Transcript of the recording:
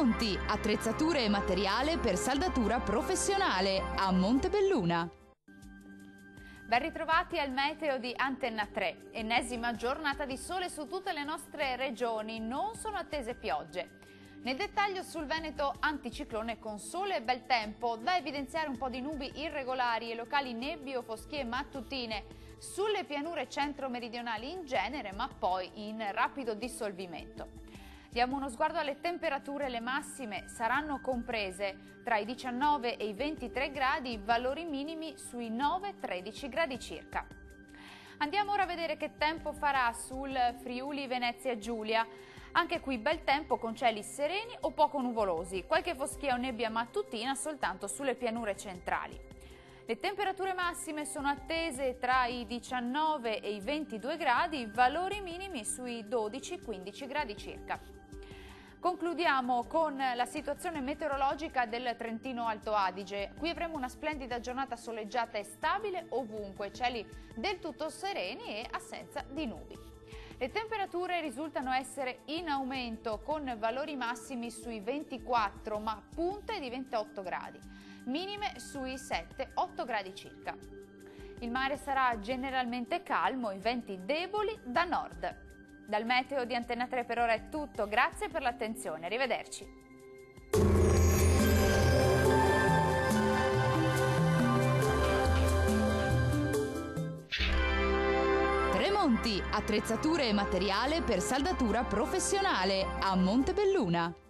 Tremonti, attrezzature e materiale per saldatura professionale a Montebelluna. Ben ritrovati al meteo di Antenna 3. Ennesima giornata di sole su tutte le nostre regioni, non sono attese piogge. Nel dettaglio sul Veneto anticiclone con sole e bel tempo, da evidenziare un po' di nubi irregolari e locali nebbie o foschie mattutine sulle pianure centro-meridionali in genere, ma poi in rapido dissolvimento. Diamo uno sguardo alle temperature, le massime saranno comprese tra i 19 e i 23 gradi, valori minimi sui 9-13 gradi circa. Andiamo ora a vedere che tempo farà sul Friuli Venezia Giulia. Anche qui bel tempo con cieli sereni o poco nuvolosi, qualche foschia o nebbia mattutina soltanto sulle pianure centrali. Le temperature massime sono attese tra i 19 e i 22 gradi, valori minimi sui 12-15 gradi circa. Concludiamo con la situazione meteorologica del Trentino Alto Adige. Qui avremo una splendida giornata soleggiata e stabile ovunque, cieli del tutto sereni e assenza di nubi. Le temperature risultano essere in aumento con valori massimi sui 24 ma punte di 28 gradi, minime sui 7-8 gradi circa. Il mare sarà generalmente calmo, i venti deboli da nord. Dal meteo di Antenna 3 per ora è tutto, grazie per l'attenzione, arrivederci. Tremonti, attrezzature e materiale per saldatura professionale a Montebelluna.